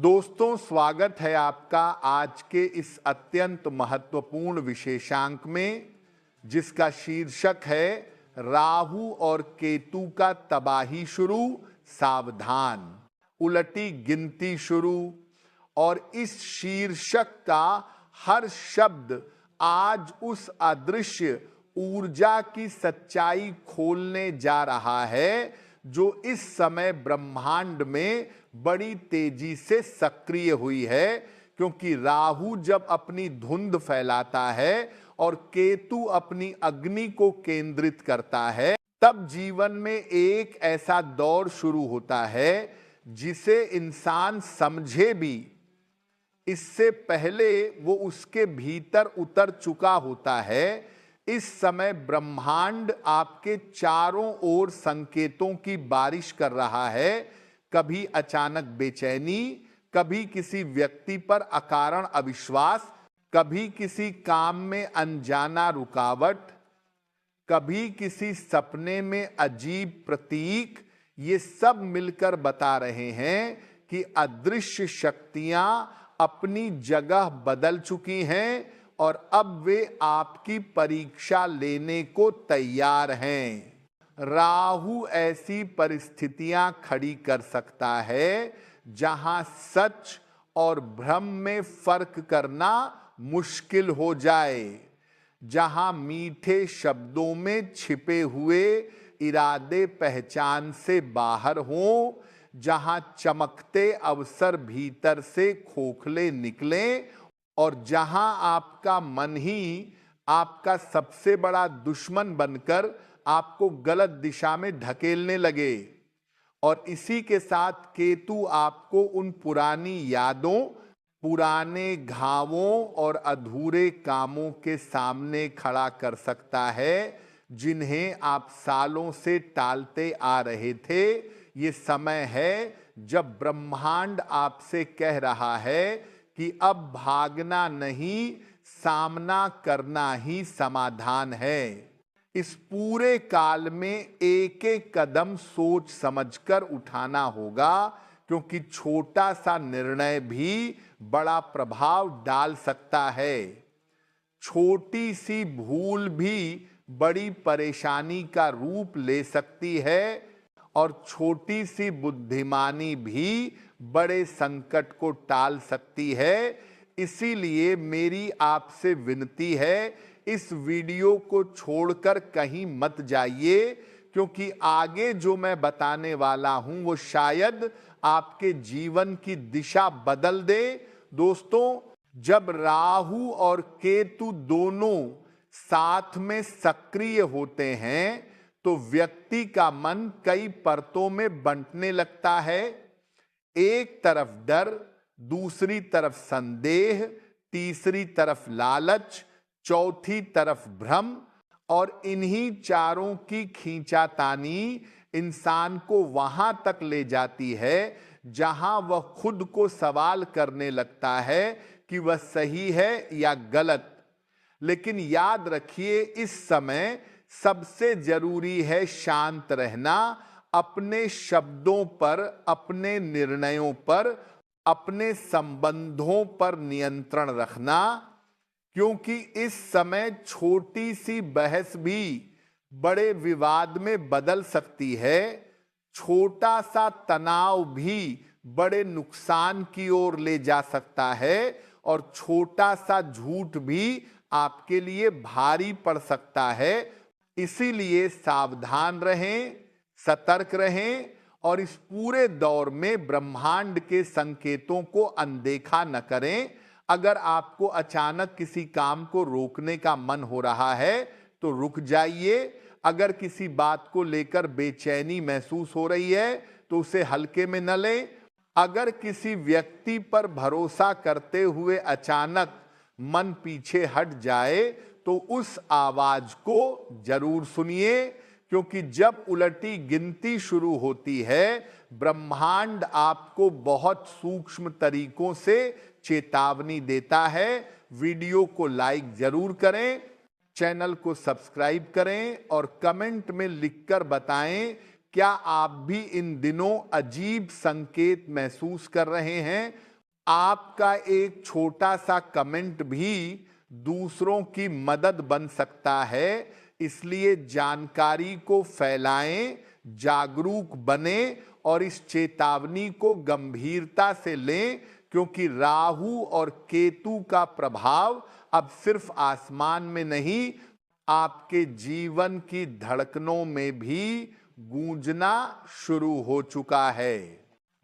दोस्तों, स्वागत है आपका आज के इस अत्यंत महत्वपूर्ण विशेषांक में, जिसका शीर्षक है राहु और केतु का तबाही शुरू, सावधान। उलटी गिनती शुरू। और इस शीर्षक का हर शब्द आज उस अदृश्य ऊर्जा की सच्चाई खोलने जा रहा है जो इस समय ब्रह्मांड में बड़ी तेजी से सक्रिय हुई है। क्योंकि राहु जब अपनी धुंध फैलाता है और केतु अपनी अग्नि को केंद्रित करता है, तब जीवन में एक ऐसा दौर शुरू होता है जिसे इंसान समझे भी इससे पहले वो उसके भीतर उतर चुका होता है। इस समय ब्रह्मांड आपके चारों ओर संकेतों की बारिश कर रहा है। कभी अचानक बेचैनी, कभी किसी व्यक्ति पर अकारण अविश्वास, कभी किसी काम में अनजाना रुकावट, कभी किसी सपने में अजीब प्रतीक। ये सब मिलकर बता रहे हैं कि अदृश्य शक्तियां अपनी जगह बदल चुकी हैं और अब वे आपकी परीक्षा लेने को तैयार हैं। राहु ऐसी परिस्थितियां खड़ी कर सकता है जहां सच और भ्रम में फर्क करना मुश्किल हो जाए, जहां मीठे शब्दों में छिपे हुए इरादे पहचान से बाहर हों, जहां चमकते अवसर भीतर से खोखले निकलें और जहां आपका मन ही आपका सबसे बड़ा दुश्मन बनकर आपको गलत दिशा में ढकेलने लगे। और इसी के साथ केतु आपको उन पुरानी यादों, पुराने घावों और अधूरे कामों के सामने खड़ा कर सकता है जिन्हें आप सालों से टालते आ रहे थे। ये समय है जब ब्रह्मांड आपसे कह रहा है कि अब भागना नहीं, सामना करना ही समाधान है। इस पूरे काल में एक एक कदम सोच समझकर उठाना होगा, क्योंकि छोटा सा निर्णय भी बड़ा प्रभाव डाल सकता है। छोटी सी भूल भी बड़ी परेशानी का रूप ले सकती है और छोटी सी बुद्धिमानी भी बड़े संकट को टाल सकती है। इसीलिए मेरी आपसे विनती है, इस वीडियो को छोड़कर कहीं मत जाइए, क्योंकि आगे जो मैं बताने वाला हूं वो शायद आपके जीवन की दिशा बदल दे। दोस्तों, जब राहु और केतु दोनों साथ में सक्रिय होते हैं तो व्यक्ति का मन कई परतों में बंटने लगता है। एक तरफ डर, दूसरी तरफ संदेह, तीसरी तरफ लालच, चौथी तरफ भ्रम। और इन्हीं चारों की खींचातानी इंसान को वहां तक ले जाती है जहां वह खुद को सवाल करने लगता है कि वह सही है या गलत। लेकिन याद रखिए, इस समय सबसे जरूरी है शांत रहना, अपने शब्दों पर, अपने निर्णयों पर, अपने संबंधों पर नियंत्रण रखना। क्योंकि इस समय छोटी सी बहस भी बड़े विवाद में बदल सकती है। छोटा सा तनाव भी बड़े नुकसान की ओर ले जा सकता है और छोटा सा झूठ भी आपके लिए भारी पड़ सकता है। इसीलिए सावधान रहें, सतर्क रहें और इस पूरे दौर में ब्रह्मांड के संकेतों को अनदेखा न करें। अगर आपको अचानक किसी काम को रोकने का मन हो रहा है तो रुक जाइए। अगर किसी बात को लेकर बेचैनी महसूस हो रही है तो उसे हल्के में न लें। अगर किसी व्यक्ति पर भरोसा करते हुए अचानक मन पीछे हट जाए तो उस आवाज को जरूर सुनिए, क्योंकि जब उलटी गिनती शुरू होती है, ब्रह्मांड आपको बहुत सूक्ष्म तरीकों से चेतावनी देता है। वीडियो को लाइक जरूर करें, चैनल को सब्सक्राइब करें और कमेंट में लिखकर बताएं क्या आप भी इन दिनों अजीब संकेत महसूस कर रहे हैं। आपका एक छोटा सा कमेंट भी दूसरों की मदद बन सकता है। इसलिए जानकारी को फैलाएं, जागरूक बने और इस चेतावनी को गंभीरता से लें, क्योंकि राहु और केतु का प्रभाव अब सिर्फ आसमान में नहीं, आपके जीवन की धड़कनों में भी गूंजना शुरू हो चुका है।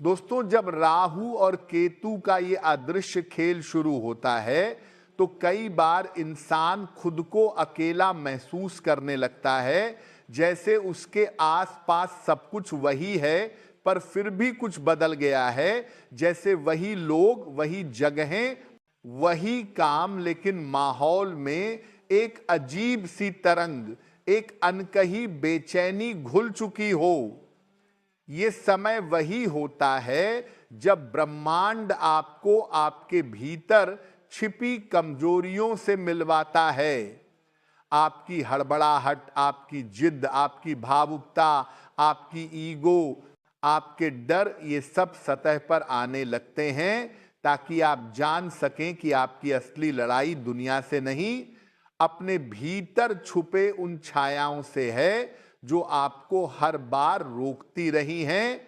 दोस्तों, जब राहु और केतु का ये अदृश्य खेल शुरू होता है तो कई बार इंसान खुद को अकेला महसूस करने लगता है, जैसे उसके आसपास सब कुछ वही है पर फिर भी कुछ बदल गया है। जैसे वही लोग, वही जगहें, वही काम, लेकिन माहौल में एक अजीब सी तरंग, एक अनकही बेचैनी घुल चुकी हो। ये समय वही होता है जब ब्रह्मांड आपको आपके भीतर छिपी कमजोरियों से मिलवाता है। आपकी हड़बड़ाहट, आपकी जिद, आपकी भावुकता, आपकी ईगो, आपके डर, ये सब सतह पर आने लगते हैं ताकि आप जान सकें कि आपकी असली लड़ाई दुनिया से नहीं, अपने भीतर छुपे उन छायाओं से है जो आपको हर बार रोकती रही हैं।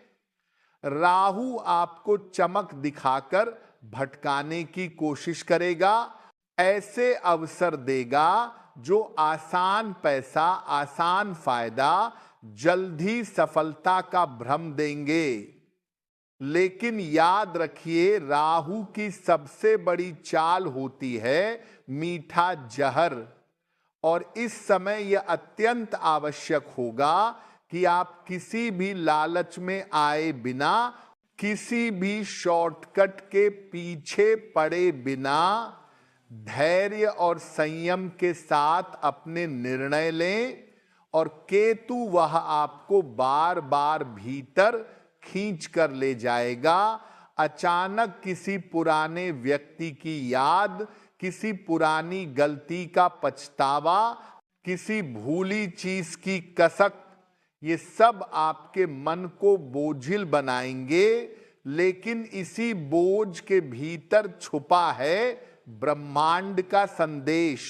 राहु आपको चमक दिखाकर भटकाने की कोशिश करेगा, ऐसे अवसर देगा जो आसान पैसा, आसान फायदा, जल्दी सफलता का भ्रम देंगे। लेकिन याद रखिए, राहु की सबसे बड़ी चाल होती है मीठा जहर। और इस समय यह अत्यंत आवश्यक होगा कि आप किसी भी लालच में आए बिना, किसी भी शॉर्टकट के पीछे पड़े बिना, धैर्य और संयम के साथ अपने निर्णय लें। और केतु वह आपको बार बार भीतर खींच कर ले जाएगा। अचानक किसी पुराने व्यक्ति की याद, किसी पुरानी गलती का पछतावा, किसी भूली चीज की कसक, ये सब आपके मन को बोझिल बनाएंगे। लेकिन इसी बोझ के भीतर छुपा है ब्रह्मांड का संदेश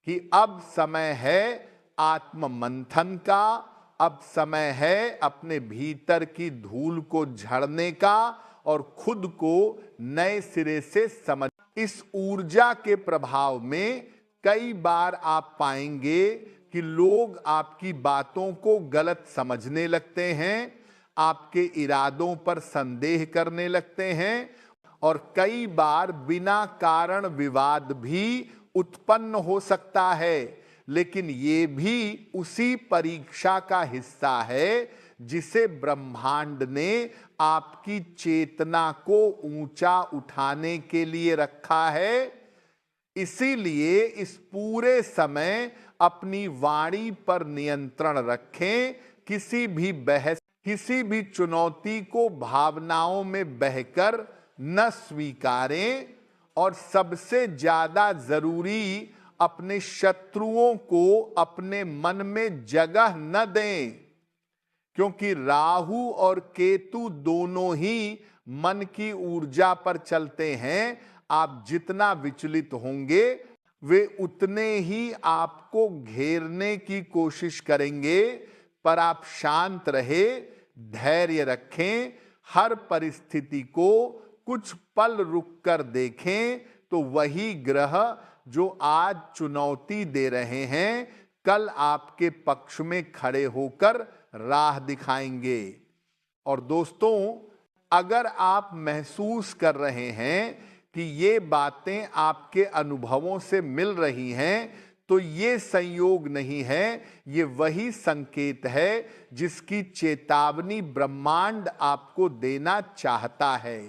कि अब समय है आत्म मंथन का, अब समय है अपने भीतर की धूल को झाड़ने का और खुद को नए सिरे से समझ। इस ऊर्जा के प्रभाव में कई बार आप पाएंगे कि लोग आपकी बातों को गलत समझने लगते हैं, आपके इरादों पर संदेह करने लगते हैं और कई बार बिना कारण विवाद भी उत्पन्न हो सकता है। लेकिन ये भी उसी परीक्षा का हिस्सा है जिसे ब्रह्मांड ने आपकी चेतना को ऊंचा उठाने के लिए रखा है। इसीलिए इस पूरे समय अपनी वाणी पर नियंत्रण रखें। किसी भी बहस, किसी भी चुनौती को भावनाओं में बहकर न स्वीकारें और सबसे ज्यादा जरूरी, अपने शत्रुओं को अपने मन में जगह न दें, क्योंकि राहु और केतु दोनों ही मन की ऊर्जा पर चलते हैं। आप जितना विचलित होंगे वे उतने ही आपको घेरने की कोशिश करेंगे। पर आप शांत रहे, धैर्य रखें, हर परिस्थिति को कुछ पल रुककर देखें तो वही ग्रह जो आज चुनौती दे रहे हैं कल आपके पक्ष में खड़े होकर राह दिखाएंगे। और दोस्तों, अगर आप महसूस कर रहे हैं कि ये बातें आपके अनुभवों से मिल रही हैं, तो ये संयोग नहीं है, ये वही संकेत है जिसकी चेतावनी ब्रह्मांड आपको देना चाहता है।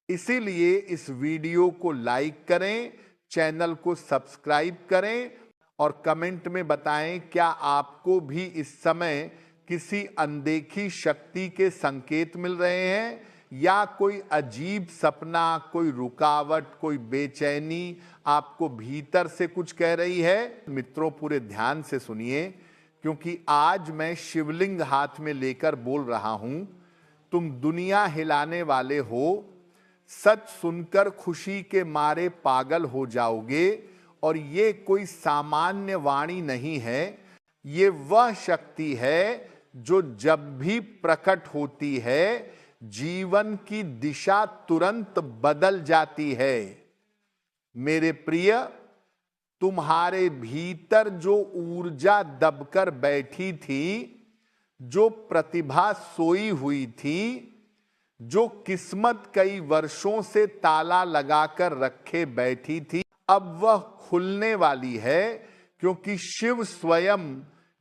इसीलिए इस वीडियो को लाइक करें, चैनल को सब्सक्राइब करें और कमेंट में बताएं क्या आपको भी इस समय किसी अनदेखी शक्ति के संकेत मिल रहे हैं या कोई अजीब सपना, कोई रुकावट, कोई बेचैनी आपको भीतर से कुछ कह रही है। मित्रों, पूरे ध्यान से सुनिए, क्योंकि आज मैं शिवलिंग हाथ में लेकर बोल रहा हूं। तुम दुनिया हिलाने वाले हो, सच सुनकर खुशी के मारे पागल हो जाओगे। और ये कोई सामान्य वाणी नहीं है, ये वह शक्ति है जो जब भी प्रकट होती है जीवन की दिशा तुरंत बदल जाती है। मेरे प्रिय, तुम्हारे भीतर जो ऊर्जा दबकर बैठी थी, जो प्रतिभा सोई हुई थी, जो किस्मत कई वर्षों से ताला लगाकर रखे बैठी थी, अब वह खुलने वाली है। क्योंकि शिव स्वयं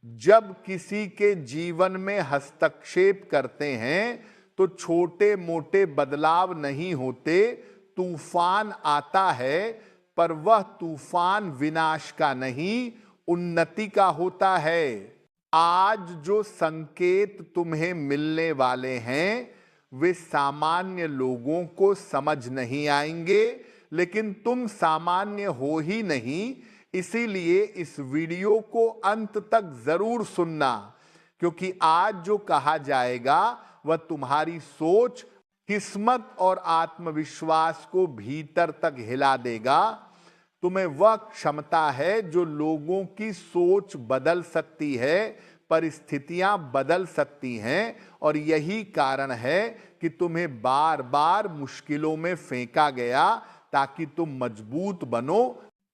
जब किसी के जीवन में हस्तक्षेप करते हैं तो छोटे मोटे बदलाव नहीं होते, तूफान आता है, पर वह तूफान विनाश का नहीं, उन्नति का होता है। आज जो संकेत तुम्हें मिलने वाले हैं वे सामान्य लोगों को समझ नहीं आएंगे, लेकिन तुम सामान्य हो ही नहीं, इसीलिए इस वीडियो को अंत तक जरूर सुनना। क्योंकि आज जो कहा जाएगा वह तुम्हारी सोच, किस्मत और आत्मविश्वास को भीतर तक हिला देगा। तुम्हें वह क्षमता है जो लोगों की सोच बदल सकती है, परिस्थितियां बदल सकती हैं, और यही कारण है कि तुम्हें बार बार मुश्किलों में फेंका गया ताकि तुम मजबूत बनो।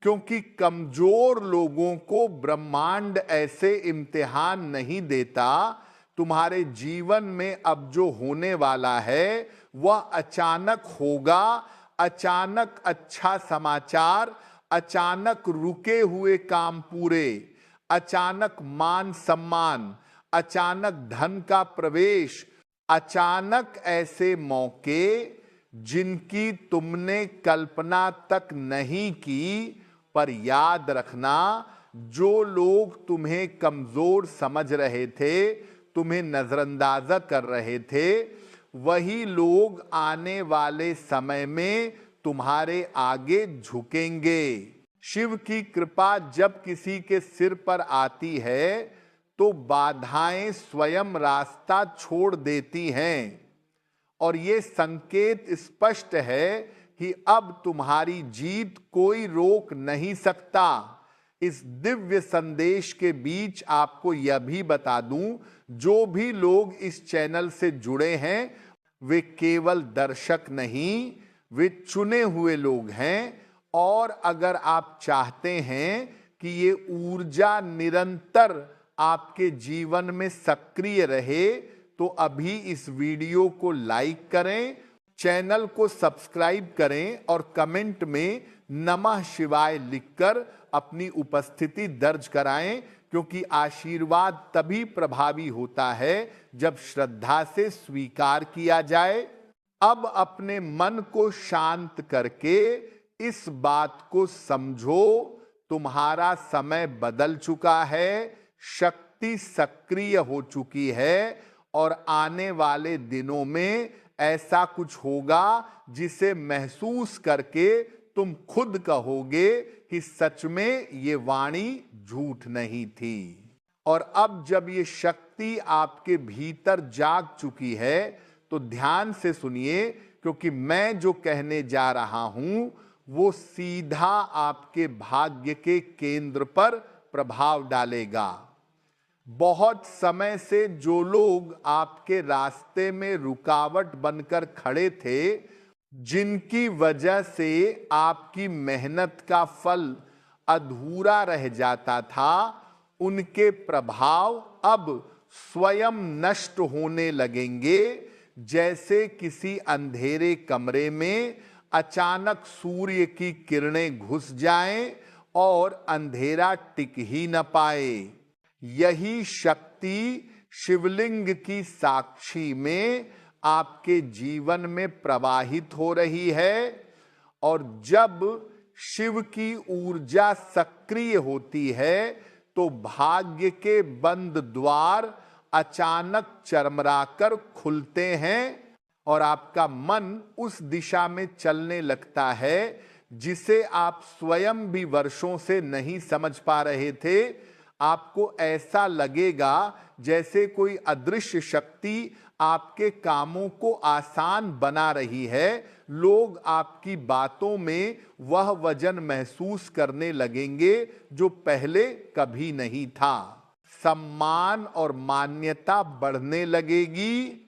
क्योंकि कमजोर लोगों को ब्रह्मांड ऐसे इम्तिहान नहीं देता। तुम्हारे जीवन में अब जो होने वाला है वह अचानक होगा, अचानक अच्छा समाचार, अचानक रुके हुए काम पूरे, अचानक मान सम्मान, अचानक धन का प्रवेश, अचानक ऐसे मौके जिनकी तुमने कल्पना तक नहीं की। पर याद रखना, जो लोग तुम्हें कमजोर समझ रहे थे, तुम्हें नजरअंदाज कर रहे थे, वही लोग आने वाले समय में तुम्हारे आगे झुकेंगे। शिव की कृपा जब किसी के सिर पर आती है तो बाधाएं स्वयं रास्ता छोड़ देती हैं। और ये संकेत स्पष्ट है कि अब तुम्हारी जीत कोई रोक नहीं सकता। इस दिव्य संदेश के बीच आपको यह भी बता दूं, जो भी लोग इस चैनल से जुड़े हैं वे केवल दर्शक नहीं, वे चुने हुए लोग हैं। और अगर आप चाहते हैं कि ये ऊर्जा निरंतर आपके जीवन में सक्रिय रहे तो अभी इस वीडियो को लाइक करें, चैनल को सब्सक्राइब करें और कमेंट में नमः शिवाय लिखकर अपनी उपस्थिति दर्ज कराएं। क्योंकि आशीर्वाद तभी प्रभावी होता है जब श्रद्धा से स्वीकार किया जाए। अब अपने मन को शांत करके इस बात को समझो, तुम्हारा समय बदल चुका है, शक्ति सक्रिय हो चुकी है, और आने वाले दिनों में ऐसा कुछ होगा जिसे महसूस करके तुम खुद कहोगे कि सच में ये वाणी झूठ नहीं थी। और अब जब ये शक्ति आपके भीतर जाग चुकी है तो ध्यान से सुनिए, क्योंकि मैं जो कहने जा रहा हूं वो सीधा आपके भाग्य के केंद्र पर प्रभाव डालेगा। बहुत समय से जो लोग आपके रास्ते में रुकावट बनकर खड़े थे, जिनकी वजह से आपकी मेहनत का फल अधूरा रह जाता था, उनके प्रभाव अब स्वयं नष्ट होने लगेंगे। जैसे किसी अंधेरे कमरे में अचानक सूर्य की किरणें घुस जाएं और अंधेरा टिक ही न पाए। यही शक्ति शिवलिंग की साक्षी में आपके जीवन में प्रवाहित हो रही है। और जब शिव की ऊर्जा सक्रिय होती है तो भाग्य के बंद द्वार अचानक चरमराकर खुलते हैं और आपका मन उस दिशा में चलने लगता है जिसे आप स्वयं भी वर्षों से नहीं समझ पा रहे थे। आपको ऐसा लगेगा जैसे कोई अदृश्य शक्ति आपके कामों को आसान बना रही है, लोग आपकी बातों में वह वजन महसूस करने लगेंगे जो पहले कभी नहीं था। सम्मान और मान्यता बढ़ने लगेगी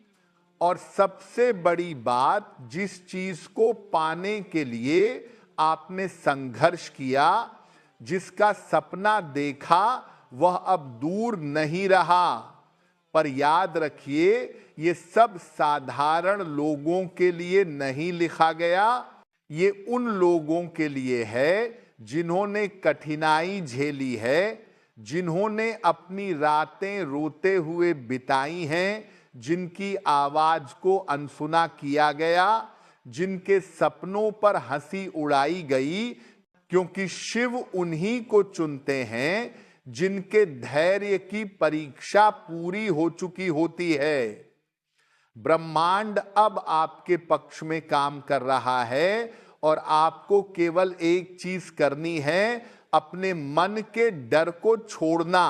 और सबसे बड़ी बात, जिस चीज को पाने के लिए आपने संघर्ष किया, जिसका सपना देखा, वह अब दूर नहीं रहा। पर याद रखिए, ये सब साधारण लोगों के लिए नहीं लिखा गया। ये उन लोगों के लिए है जिन्होंने कठिनाई झेली है, जिन्होंने अपनी रातें रोते हुए बिताई हैं, जिनकी आवाज को अनसुना किया गया, जिनके सपनों पर हंसी उड़ाई गई, क्योंकि शिव उन्हीं को चुनते हैं जिनके धैर्य की परीक्षा पूरी हो चुकी होती है। ब्रह्मांड अब आपके पक्ष में काम कर रहा है और आपको केवल एक चीज करनी है, अपने मन के डर को छोड़ना,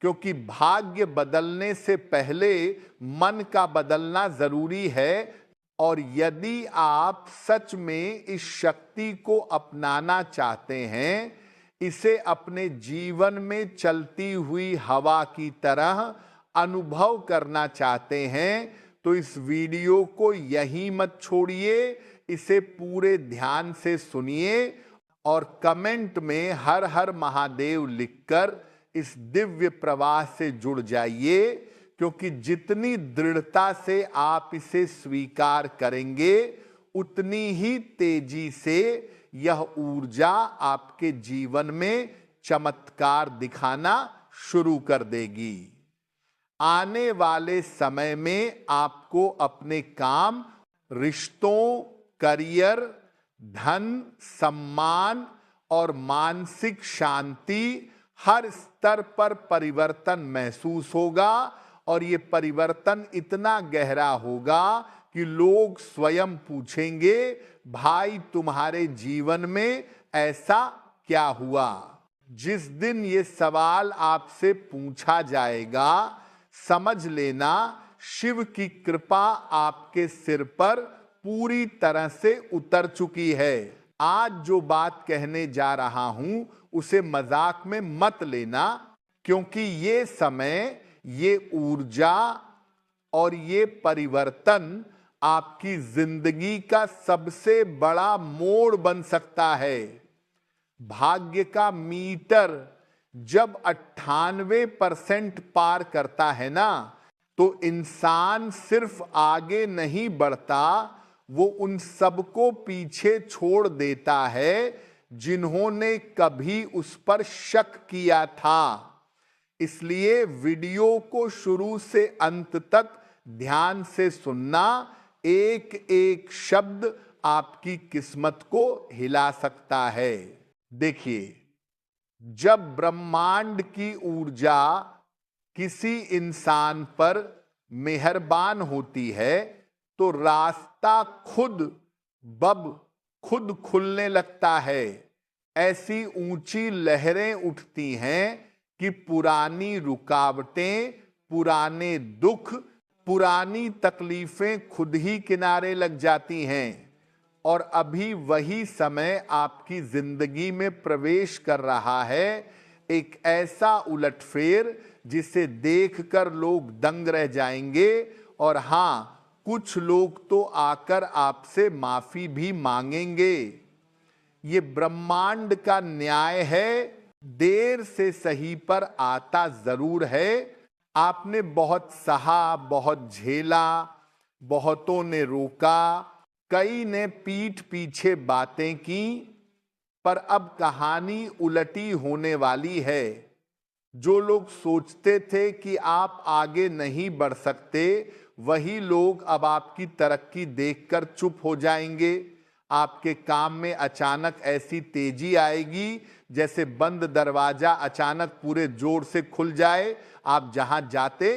क्योंकि भाग्य बदलने से पहले मन का बदलना जरूरी है। और यदि आप सच में इस शक्ति को अपनाना चाहते हैं, इसे अपने जीवन में चलती हुई हवा की तरह अनुभव करना चाहते हैं, तो इस वीडियो को यहीं मत छोड़िए, इसे पूरे ध्यान से सुनिए और कमेंट में हर हर महादेव लिखकर इस दिव्य प्रवाह से जुड़ जाइए, क्योंकि जितनी दृढ़ता से आप इसे स्वीकार करेंगे, उतनी ही तेजी से यह ऊर्जा आपके जीवन में चमत्कार दिखाना शुरू कर देगी। आने वाले समय में आपको अपने काम, रिश्तों, करियर, धन, सम्मान और मानसिक शांति, हर स्तर पर परिवर्तन महसूस होगा और ये परिवर्तन इतना गहरा होगा कि लोग स्वयं पूछेंगे, भाई तुम्हारे जीवन में ऐसा क्या हुआ? जिस दिन ये सवाल आपसे पूछा जाएगा, समझ लेना शिव की कृपा आपके सिर पर पूरी तरह से उतर चुकी है। आज जो बात कहने जा रहा हूं उसे मजाक में मत लेना, क्योंकि ये समय, ये ऊर्जा और ये परिवर्तन आपकी जिंदगी का सबसे बड़ा मोड़ बन सकता है। भाग्य का मीटर जब 98% पार करता है ना, तो इंसान सिर्फ आगे नहीं बढ़ता, वो उन सबको पीछे छोड़ देता है जिन्होंने कभी उस पर शक किया था। इसलिए वीडियो को शुरू से अंत तक ध्यान से सुनना, एक एक शब्द आपकी किस्मत को हिला सकता है। देखिए, जब ब्रह्मांड की ऊर्जा किसी इंसान पर मेहरबान होती है, तो रास्ता खुद खुलने लगता है। ऐसी ऊंची लहरें उठती हैं कि पुरानी रुकावटें, पुराने दुख, पुरानी तकलीफें खुद ही किनारे लग जाती हैं। और अभी वही समय आपकी जिंदगी में प्रवेश कर रहा है, एक ऐसा उलटफेर जिसे देखकर लोग दंग रह जाएंगे। और हां, कुछ लोग तो आकर आपसे माफी भी मांगेंगे। ये ब्रह्मांड का न्याय है, देर से सही पर आता जरूर है। आपने बहुत सहा, बहुत झेला, बहुतों ने रोका, कई ने पीठ पीछे बातें की, पर अब कहानी उलटी होने वाली है। जो लोग सोचते थे कि आप आगे नहीं बढ़ सकते, वही लोग अब आपकी तरक्की देखकर चुप हो जाएंगे। आपके काम में अचानक ऐसी तेजी आएगी जैसे बंद दरवाजा अचानक पूरे जोर से खुल जाए। आप जहां जाते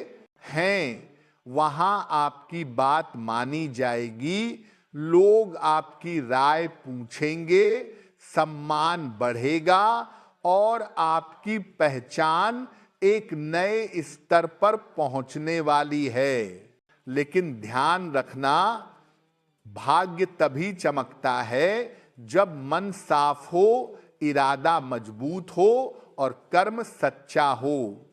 हैं वहां आपकी बात मानी जाएगी, लोग आपकी राय पूछेंगे, सम्मान बढ़ेगा और आपकी पहचान एक नए स्तर पर पहुंचने वाली है। लेकिन ध्यान रखना, भाग्य तभी चमकता है जब मन साफ हो, इरादा मजबूत हो और कर्म सच्चा हो।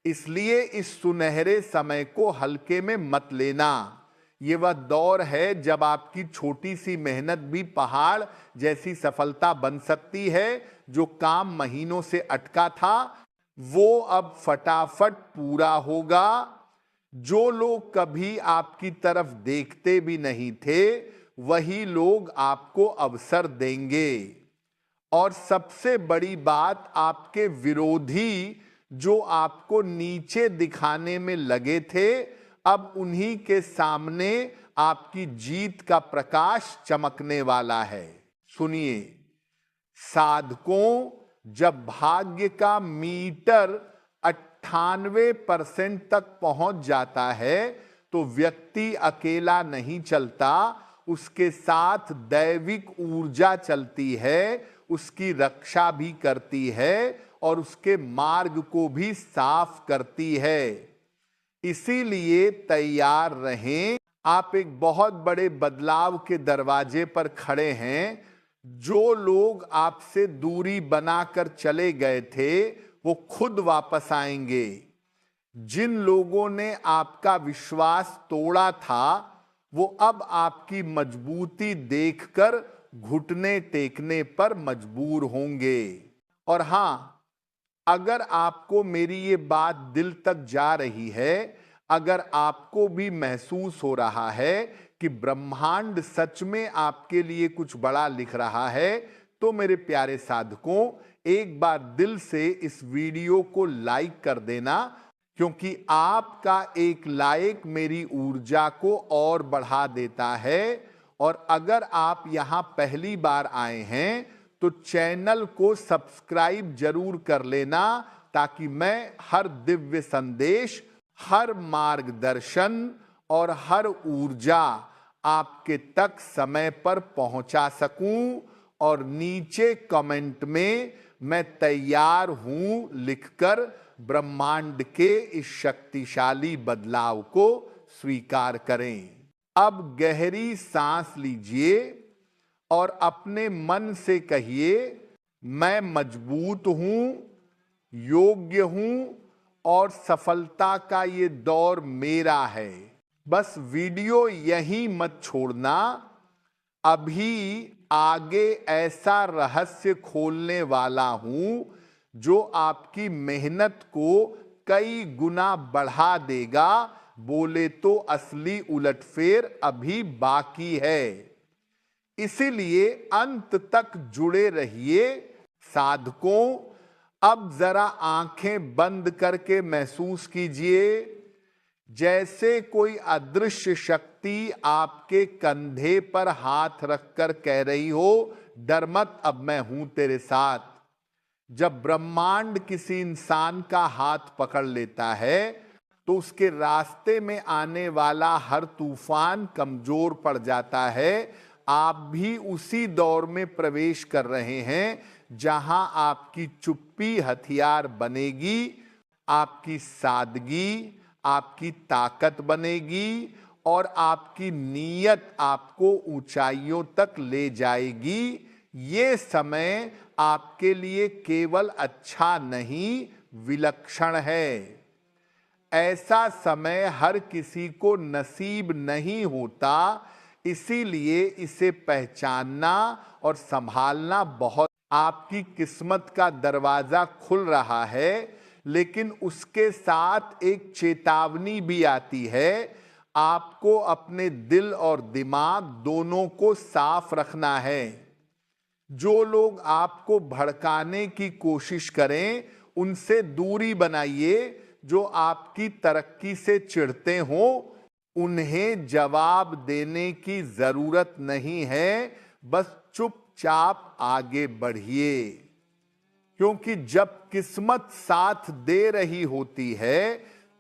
इसलिए इस सुनहरे समय को हल्के में मत लेना। ये वह दौर है जब आपकी छोटी सी मेहनत भी पहाड़ जैसी सफलता बन सकती है। जो काम महीनों से अटका था वो अब फटाफट पूरा होगा। जो लोग कभी आपकी तरफ देखते भी नहीं थे वही लोग आपको अवसर देंगे। और सबसे बड़ी बात, आपके विरोधी जो आपको नीचे दिखाने में लगे थे, अब उन्हीं के सामने आपकी जीत का प्रकाश चमकने वाला है। सुनिए, साधकों, जब भाग्य का मीटर 98% तक पहुंच जाता है तो व्यक्ति अकेला नहीं चलता, उसके साथ दैविक ऊर्जा चलती है, उसकी रक्षा भी करती है और उसके मार्ग को भी साफ करती है। इसीलिए तैयार रहें। आप एक बहुत बड़े बदलाव के दरवाजे पर खड़े हैं। जो लोग आपसे दूरी बनाकर चले गए थे वो खुद वापस आएंगे। जिन लोगों ने आपका विश्वास तोड़ा था वो अब आपकी मजबूती देखकर घुटने टेकने पर मजबूर होंगे। और हां, अगर आपको मेरी ये बात दिल तक जा रही है, अगर आपको भी महसूस हो रहा है कि ब्रह्मांड सच में आपके लिए कुछ बड़ा लिख रहा है, तो मेरे प्यारे साधकों, एक बार दिल से इस वीडियो को लाइक कर देना, क्योंकि आपका एक लाइक मेरी ऊर्जा को और बढ़ा देता है। और अगर आप यहां पहली बार आए हैं तो चैनल को सब्सक्राइब जरूर कर लेना, ताकि मैं हर दिव्य संदेश, हर मार्गदर्शन और हर ऊर्जा आपके तक समय पर पहुंचा सकूं। और नीचे कमेंट में मैं तैयार हूं लिखकर ब्रह्मांड के इस शक्तिशाली बदलाव को स्वीकार करें। अब गहरी सांस लीजिए और अपने मन से कहिए, मैं मजबूत हूं, योग्य हूं और सफलता का ये दौर मेरा है। बस वीडियो यहीं मत छोड़ना, अभी आगे ऐसा रहस्य खोलने वाला हूं जो आपकी मेहनत को कई गुना बढ़ा देगा। बोले तो असली उलटफेर अभी बाकी है। इसीलिए अंत तक जुड़े रहिए। साधकों, अब जरा आंखें बंद करके महसूस कीजिए जैसे कोई अदृश्य शक्ति आपके कंधे पर हाथ रखकर कह रही हो, डर मत, अब मैं हूं तेरे साथ। जब ब्रह्मांड किसी इंसान का हाथ पकड़ लेता है तो उसके रास्ते में आने वाला हर तूफान कमजोर पड़ जाता है। आप भी उसी दौर में प्रवेश कर रहे हैं जहां आपकी चुप्पी हथियार बनेगी, आपकी सादगी आपकी ताकत बनेगी और आपकी नीयत आपको ऊंचाइयों तक ले जाएगी। ये समय आपके लिए केवल अच्छा नहीं, विलक्षण है। ऐसा समय हर किसी को नसीब नहीं होता, इसीलिए इसे पहचानना और संभालना बहुत। आपकी किस्मत का दरवाजा खुल रहा है, लेकिन उसके साथ एक चेतावनी भी आती है। आपको अपने दिल और दिमाग दोनों को साफ रखना है। जो लोग आपको भड़काने की कोशिश करें उनसे दूरी बनाइए। जो आपकी तरक्की से चिढ़ते हो उन्हें जवाब देने की जरूरत नहीं है, बस चुपचाप आगे बढ़िए। क्योंकि जब किस्मत साथ दे रही होती है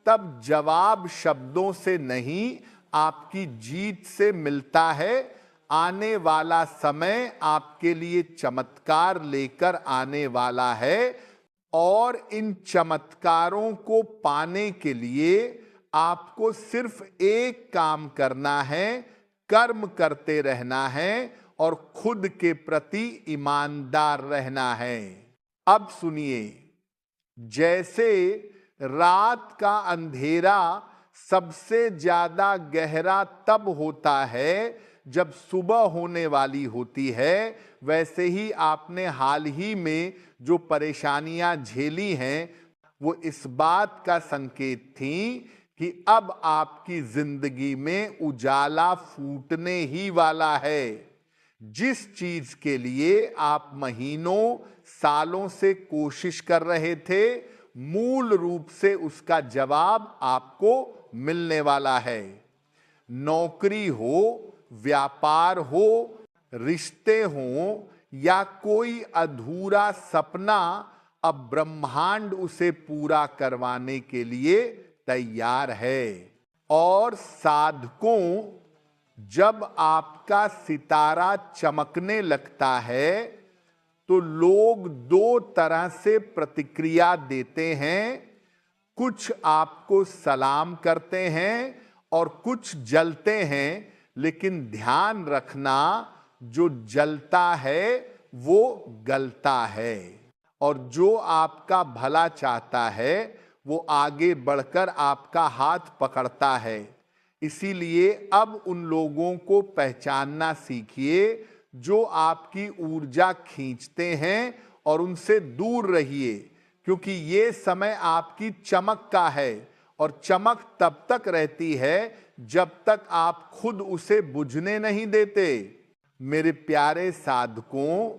तब जवाब शब्दों से नहीं, आपकी जीत से मिलता है। आने वाला समय आपके लिए चमत्कार लेकर आने वाला है और इन चमत्कारों को पाने के लिए आपको सिर्फ एक काम करना है, कर्म करते रहना है और खुद के प्रति ईमानदार रहना है। अब सुनिए, जैसे रात का अंधेरा सबसे ज्यादा गहरा तब होता है जब सुबह होने वाली होती है, वैसे ही आपने हाल ही में जो परेशानियां झेली हैं वो इस बात का संकेत थी कि अब आपकी जिंदगी में उजाला फूटने ही वाला है। जिस चीज के लिए आप महीनों सालों से कोशिश कर रहे थे, मूल रूप से उसका जवाब आपको मिलने वाला है। नौकरी हो, व्यापार हो, रिश्ते हो या कोई अधूरा सपना, अब ब्रह्मांड उसे पूरा करवाने के लिए तैयार है। और साधकों, जब आपका सितारा चमकने लगता है तो लोग दो तरह से प्रतिक्रिया देते हैं। कुछ आपको सलाम करते हैं और कुछ जलते हैं, लेकिन ध्यान रखना, जो जलता है वो गलता है और जो आपका भला चाहता है वो आगे बढ़कर आपका हाथ पकड़ता है। इसीलिए अब उन लोगों को पहचानना सीखिए जो आपकी ऊर्जा खींचते हैं और उनसे दूर रहिए, क्योंकि ये समय आपकी चमक का है और चमक तब तक रहती है जब तक आप खुद उसे बुझने नहीं देते। मेरे प्यारे साधकों,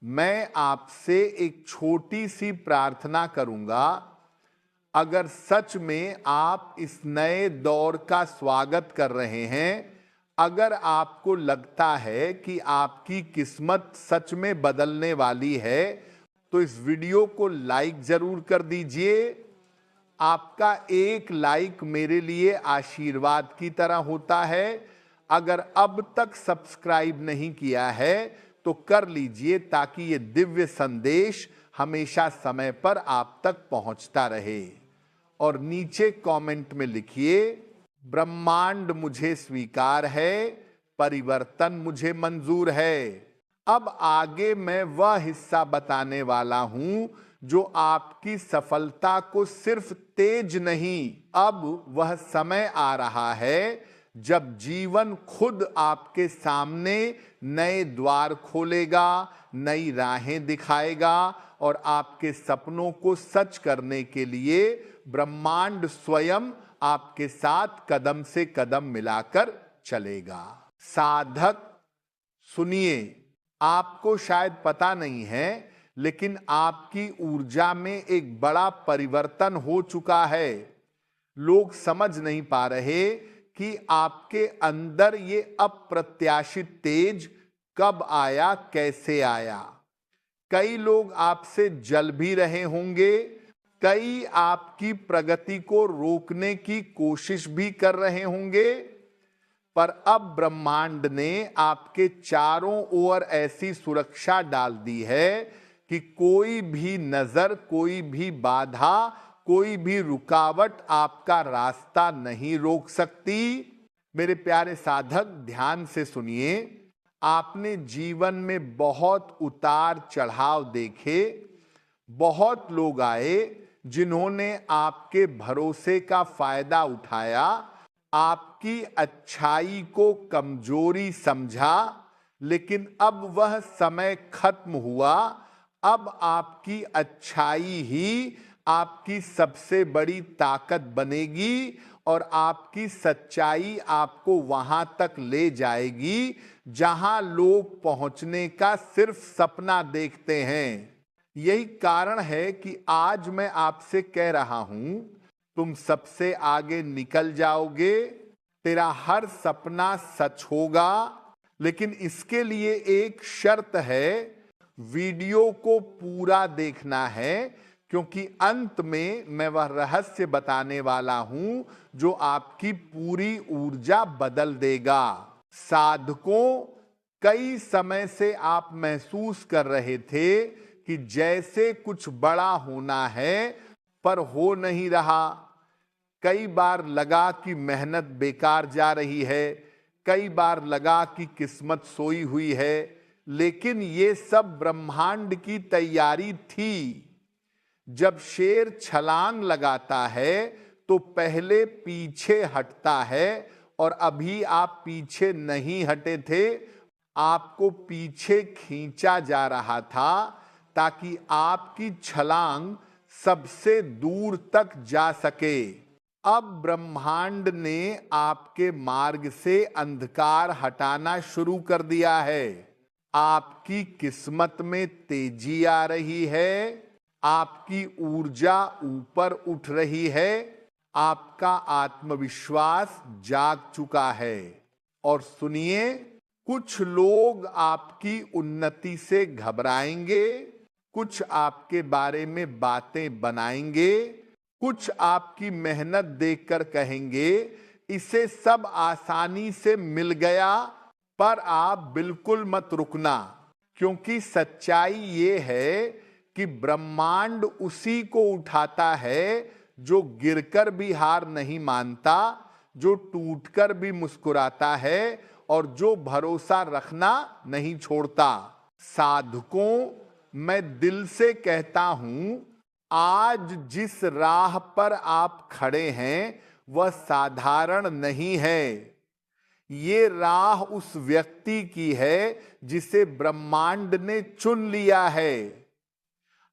मैं आपसे एक छोटी सी प्रार्थना करूंगा। अगर सच में आप इस नए दौर का स्वागत कर रहे हैं, अगर आपको लगता है कि आपकी किस्मत सच में बदलने वाली है, तो इस वीडियो को लाइक जरूर कर दीजिए। आपका एक लाइक मेरे लिए आशीर्वाद की तरह होता है। अगर अब तक सब्सक्राइब नहीं किया है तो कर लीजिए, ताकि ये दिव्य संदेश हमेशा समय पर आप तक पहुंचता रहे। और नीचे कमेंट में लिखिए, ब्रह्मांड मुझे स्वीकार है, परिवर्तन मुझे मंजूर है। अब आगे मैं वह हिस्सा बताने वाला हूं जो आपकी सफलता को सिर्फ तेज नहीं, अब वह समय आ रहा है जब जीवन खुद आपके सामने नए द्वार खोलेगा, नई राहें दिखाएगा और आपके सपनों को सच करने के लिए ब्रह्मांड स्वयं आपके साथ कदम से कदम मिलाकर चलेगा। साधक सुनिए, आपको शायद पता नहीं है, लेकिन आपकी ऊर्जा में एक बड़ा परिवर्तन हो चुका है। लोग समझ नहीं पा रहे कि आपके अंदर ये अप्रत्याशित तेज कब आया, कैसे आया। कई लोग आपसे जल भी रहे होंगे, कई आपकी प्रगति को रोकने की कोशिश भी कर रहे होंगे, पर अब ब्रह्मांड ने आपके चारों ओर ऐसी सुरक्षा डाल दी है कि कोई भी नजर, कोई भी बाधा, कोई भी रुकावट आपका रास्ता नहीं रोक सकती। मेरे प्यारे साधक, ध्यान से सुनिए। आपने जीवन में बहुत उतार चढ़ाव देखे, बहुत लोग आए जिन्होंने आपके भरोसे का फायदा उठाया, आपकी अच्छाई को कमजोरी समझा, लेकिन अब वह समय खत्म हुआ। अब आपकी अच्छाई ही आपकी सबसे बड़ी ताकत बनेगी और आपकी सच्चाई आपको वहां तक ले जाएगी जहां लोग पहुंचने का सिर्फ सपना देखते हैं। यही कारण है कि आज मैं आपसे कह रहा हूं, तुम सबसे आगे निकल जाओगे, तेरा हर सपना सच होगा। लेकिन इसके लिए एक शर्त है, वीडियो को पूरा देखना है, क्योंकि अंत में मैं वह रहस्य बताने वाला हूं जो आपकी पूरी ऊर्जा बदल देगा। साधकों, कई समय से आप महसूस कर रहे थे कि जैसे कुछ बड़ा होना है पर हो नहीं रहा। कई बार लगा कि मेहनत बेकार जा रही है, कई बार लगा कि किस्मत सोई हुई है, लेकिन ये सब ब्रह्मांड की तैयारी थी। जब शेर छलांग लगाता है तो पहले पीछे हटता है, और अभी आप पीछे नहीं हटे थे, आपको पीछे खींचा जा रहा था ताकि आपकी छलांग सबसे दूर तक जा सके। अब ब्रह्मांड ने आपके मार्ग से अंधकार हटाना शुरू कर दिया है। आपकी किस्मत में तेजी आ रही है, आपकी ऊर्जा ऊपर उठ रही है, आपका आत्मविश्वास जाग चुका है। और सुनिए, कुछ लोग आपकी उन्नति से घबराएंगे, कुछ आपके बारे में बातें बनाएंगे, कुछ आपकी मेहनत देखकर कहेंगे इसे सब आसानी से मिल गया। पर आप बिल्कुल मत रुकना, क्योंकि सच्चाई ये है कि ब्रह्मांड उसी को उठाता है जो गिरकर भी हार नहीं मानता, जो टूटकर भी मुस्कुराता है और जो भरोसा रखना नहीं छोड़ता। साधकों, मैं दिल से कहता हूं, आज जिस राह पर आप खड़े हैं वह साधारण नहीं है। ये राह उस व्यक्ति की है जिसे ब्रह्मांड ने चुन लिया है।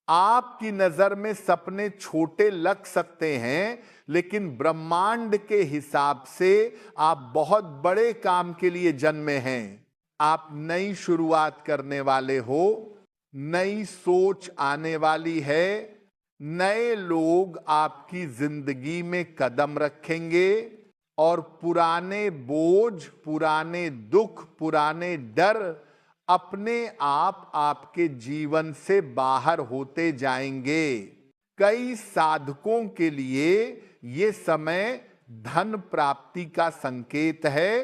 आपकी नजर में सपने छोटे लग सकते हैं, लेकिन ब्रह्मांड के हिसाब से आप बहुत बड़े काम के लिए जन्मे हैं। आप नई शुरुआत करने वाले हो, नई सोच आने वाली है, नए लोग आपकी जिंदगी में कदम रखेंगे और पुराने बोझ, पुराने दुख, पुराने डर अपने आप आपके जीवन से बाहर होते जाएंगे। कई साधकों के लिए ये समय धन प्राप्ति का संकेत है,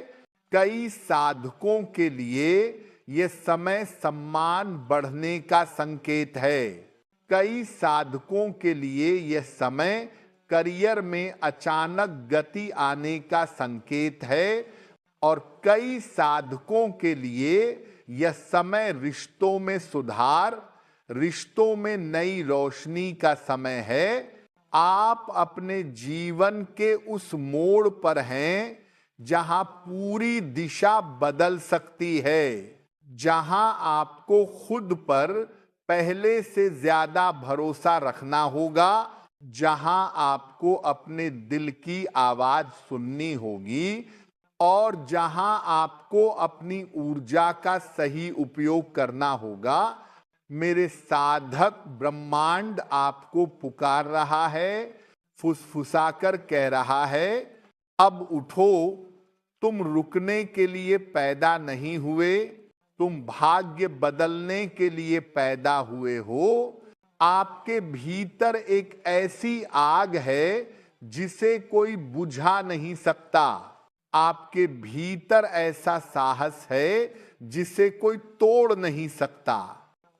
कई साधकों के लिए ये समय सम्मान बढ़ने का संकेत है, कई साधकों के लिए यह समय करियर में अचानक गति आने का संकेत है, और कई साधकों के लिए यह समय रिश्तों में सुधार, रिश्तों में नई रोशनी का समय है। आप अपने जीवन के उस मोड़ पर हैं जहां पूरी दिशा बदल सकती है, जहां आपको खुद पर पहले से ज्यादा भरोसा रखना होगा, जहां आपको अपने दिल की आवाज सुननी होगी, और जहां आपको अपनी ऊर्जा का सही उपयोग करना होगा। मेरे साधक, ब्रह्मांड आपको पुकार रहा है, फुसफुसाकर कह रहा है, अब उठो। तुम रुकने के लिए पैदा नहीं हुए, तुम भाग्य बदलने के लिए पैदा हुए हो। आपके भीतर एक ऐसी आग है जिसे कोई बुझा नहीं सकता। आपके भीतर ऐसा साहस है जिसे कोई तोड़ नहीं सकता,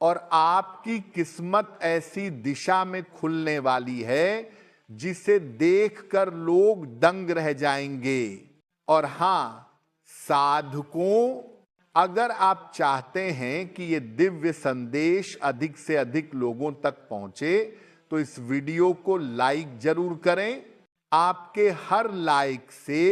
और आपकी किस्मत ऐसी दिशा में खुलने वाली है जिसे देखकर लोग दंग रह जाएंगे। और हां साधकों, अगर आप चाहते हैं कि ये दिव्य संदेश अधिक से अधिक लोगों तक पहुंचे तो इस वीडियो को लाइक जरूर करें। आपके हर लाइक से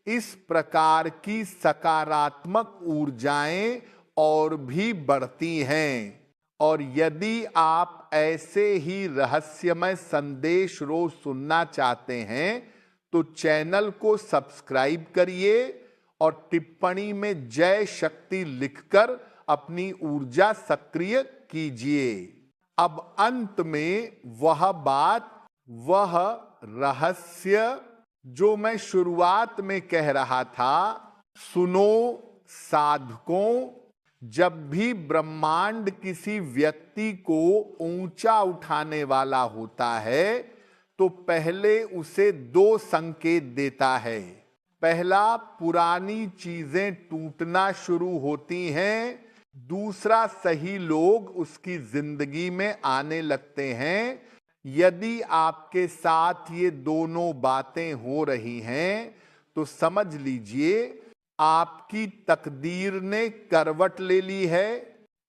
इस प्रकार की सकारात्मक ऊर्जाएं और भी बढ़ती हैं। और यदि आप ऐसे ही रहस्यमय संदेश रोज सुनना चाहते हैं तो चैनल को सब्सक्राइब करिए और टिप्पणी में जय शक्ति लिखकर अपनी ऊर्जा सक्रिय कीजिए। अब अंत में वह बात, वह रहस्य जो मैं शुरुआत में कह रहा था, सुनो साधकों, जब भी ब्रह्मांड किसी व्यक्ति को ऊंचा उठाने वाला होता है तो पहले उसे दो संकेत देता है। पहला, पुरानी चीजें टूटना शुरू होती हैं। दूसरा, सही लोग उसकी जिंदगी में आने लगते हैं। यदि आपके साथ ये दोनों बातें हो रही हैं तो समझ लीजिए आपकी तकदीर ने करवट ले ली है।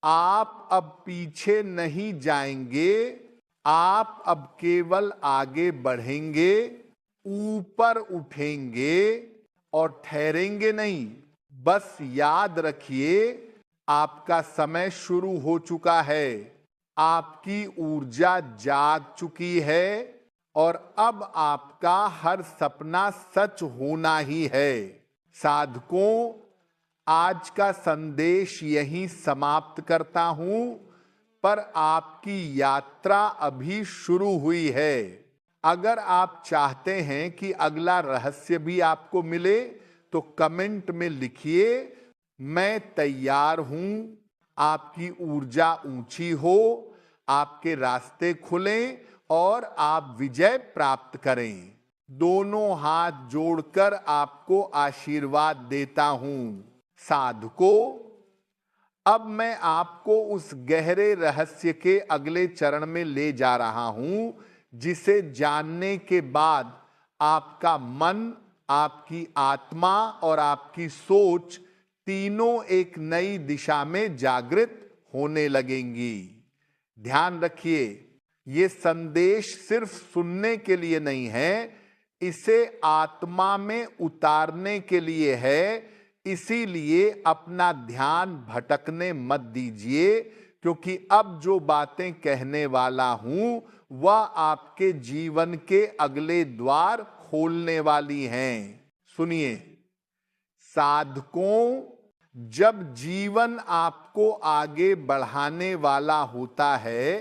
आप अब पीछे नहीं जाएंगे, आप अब केवल आगे बढ़ेंगे, ऊपर उठेंगे और ठहरेंगे नहीं। बस याद रखिए, आपका समय शुरू हो चुका है। आपकी ऊर्जा जाग चुकी है और अब आपका हर सपना सच होना ही है। साधकों, आज का संदेश यहीं समाप्त करता हूं, पर आपकी यात्रा अभी शुरू हुई है। अगर आप चाहते हैं कि अगला रहस्य भी आपको मिले तो कमेंट में लिखिए, मैं तैयार हूं। आपकी ऊर्जा ऊंची हो, आपके रास्ते खुलें और आप विजय प्राप्त करें। दोनों हाथ जोड़कर आपको आशीर्वाद देता हूं। साधकों, अब मैं आपको उस गहरे रहस्य के अगले चरण में ले जा रहा हूं, जिसे जानने के बाद आपका मन, आपकी आत्मा और आपकी सोच तीनों एक नई दिशा में जागृत होने लगेंगी। ध्यान रखिए, ये संदेश सिर्फ सुनने के लिए नहीं है, इसे आत्मा में उतारने के लिए है। इसीलिए अपना ध्यान भटकने मत दीजिए, क्योंकि अब जो बातें कहने वाला हूं वह आपके जीवन के अगले द्वार खोलने वाली हैं। सुनिए साधकों, जब जीवन आपको आगे बढ़ाने वाला होता है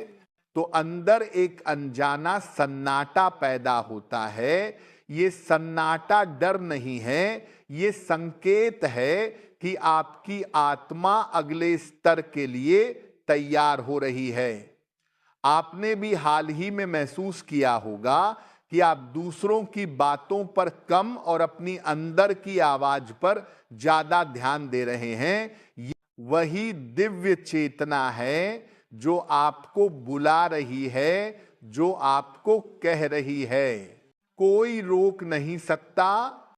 तो अंदर एक अनजाना सन्नाटा पैदा होता है। ये सन्नाटा डर नहीं है, ये संकेत है कि आपकी आत्मा अगले स्तर के लिए तैयार हो रही है। आपने भी हाल ही में महसूस किया होगा कि आप दूसरों की बातों पर कम और अपनी अंदर की आवाज पर ज्यादा ध्यान दे रहे हैं। वही दिव्य चेतना है जो आपको बुला रही है, जो आपको कह रही है, कोई रोक नहीं सकता,